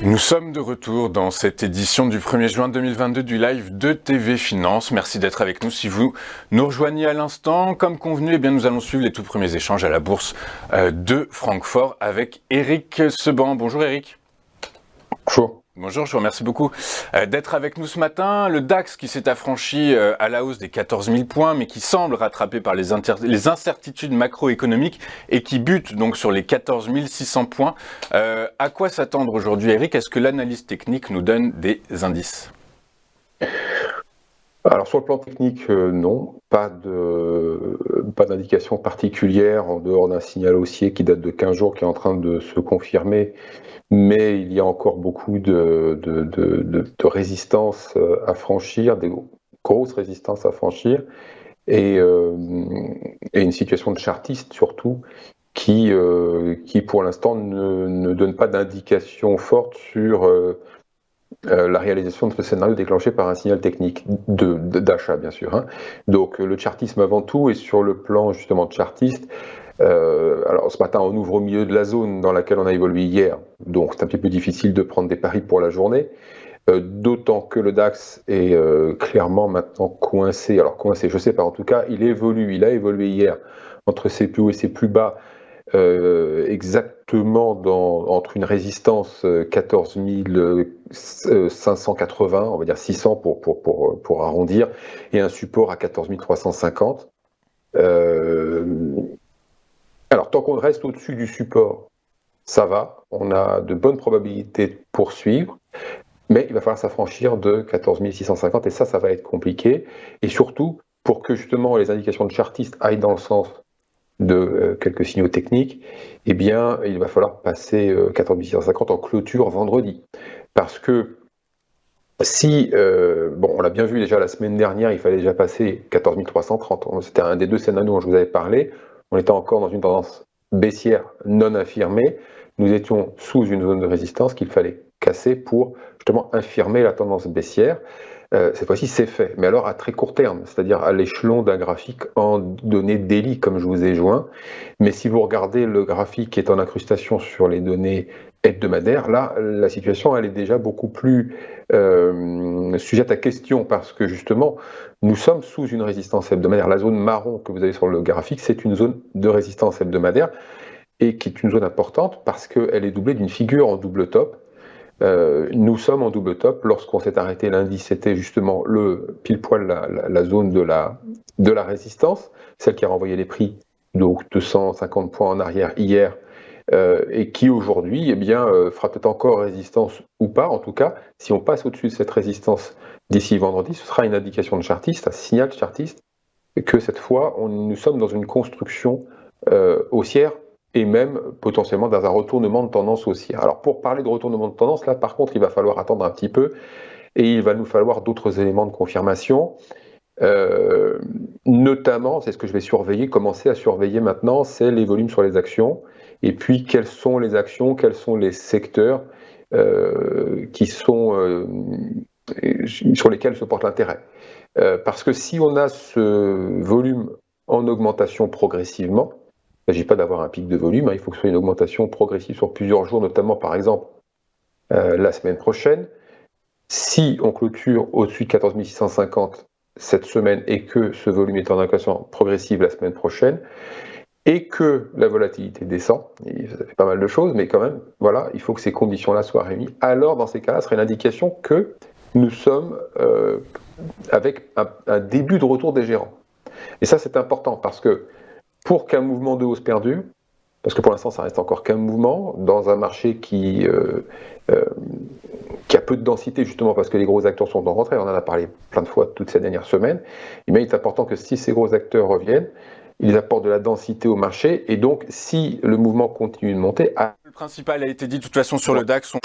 Nous sommes de retour dans cette édition du 1er juin 2022 du live de TV Finance. Merci d'être avec nous. Si vous nous rejoignez à l'instant, comme convenu, eh bien nous allons suivre les tout premiers échanges à la bourse de Francfort avec Eric Seban. Bonjour Eric. Bonjour. Bonjour, je vous remercie beaucoup d'être avec nous ce matin. Le DAX qui s'est affranchi à la hausse des 14 000 points, mais qui semble rattrapé par les incertitudes macroéconomiques et qui bute donc sur les 14 600 points. À quoi s'attendre aujourd'hui, Eric? Est-ce que l'analyse technique nous donne des indices? Alors sur le plan technique, non, pas d'indication particulière en dehors d'un signal haussier qui date de 15 jours qui est en train de se confirmer. Mais il y a encore beaucoup de résistances à franchir, des grosses résistances à franchir, et une situation de chartiste surtout qui pour l'instant ne donne pas d'indication forte sur la réalisation de ce scénario déclenché par un signal technique d'achat, bien sûr. Hein. Donc le chartisme avant tout, et sur le plan justement de chartiste, alors ce matin on ouvre au milieu de la zone dans laquelle on a évolué hier, donc c'est un petit peu difficile de prendre des paris pour la journée, d'autant que le DAX est clairement maintenant coincé, alors coincé je sais pas, en tout cas il a évolué hier entre ses plus hauts et ses plus bas, exactement entre une résistance 14 580, on va dire 600 pour arrondir, et un support à 14 350. Alors, tant qu'on reste au-dessus du support, ça va, on a de bonnes probabilités de poursuivre, mais il va falloir s'affranchir de 14 650, et ça va être compliqué. Et surtout, pour que justement les indications de chartiste aillent dans le sens de quelques signaux techniques, eh bien, il va falloir passer 14 650 en clôture vendredi. Parce que si, on l'a bien vu déjà la semaine dernière, il fallait déjà passer 14 330, c'était un des deux scénarios dont je vous avais parlé. On était encore dans une tendance baissière non affirmée. Nous étions sous une zone de résistance qu'il fallait casser pour justement infirmer la tendance baissière. Cette fois-ci, c'est fait, mais alors à très court terme, c'est-à-dire à l'échelon d'un graphique en données daily, comme je vous ai joint. Mais si vous regardez le graphique qui est en incrustation sur les données hebdomadaires, là, la situation, elle est déjà beaucoup plus sujette à question, parce que justement, nous sommes sous une résistance hebdomadaire. La zone marron que vous avez sur le graphique, c'est une zone de résistance hebdomadaire, et qui est une zone importante parce qu'elle est doublée d'une figure en double top. Nous sommes en double top. Lorsqu'on s'est arrêté lundi, c'était justement pile poil la zone de la résistance, celle qui a renvoyé les prix donc 250 points en arrière hier, et qui aujourd'hui fera peut-être encore résistance ou pas. En tout cas, si on passe au-dessus de cette résistance d'ici vendredi, ce sera une indication de chartiste, un signal de chartiste, que cette fois nous sommes dans une construction haussière, et même potentiellement dans un retournement de tendance haussière. Alors pour parler de retournement de tendance, là par contre il va falloir attendre un petit peu, et il va nous falloir d'autres éléments de confirmation, notamment, c'est ce que je vais surveiller, commencer à surveiller maintenant, c'est les volumes sur les actions, et puis quelles sont les actions, quels sont les secteurs sur lesquels se porte l'intérêt. Parce que si on a ce volume en augmentation progressivement, il ne s'agit pas d'avoir un pic de volume, il faut que ce soit une augmentation progressive sur plusieurs jours, notamment par exemple la semaine prochaine. Si on clôture au-dessus de 14 650 cette semaine, et que ce volume est en augmentation progressive la semaine prochaine, et que la volatilité descend, et ça fait pas mal de choses, mais quand même, voilà, il faut que ces conditions-là soient réunies. Alors dans ces cas-là, ce serait l'indication que nous sommes avec un début de retour des gérants. Et ça c'est important, parce que pour qu'un mouvement de hausse perdure, parce que pour l'instant ça reste encore qu'un mouvement, dans un marché qui a peu de densité, justement parce que les gros acteurs sont en rentrée, on en a parlé plein de fois toutes ces dernières semaines, mais il est important que si ces gros acteurs reviennent, ils apportent de la densité au marché, et donc si le mouvement continue de monter... Le principal a été dit de toute façon sur le DAX.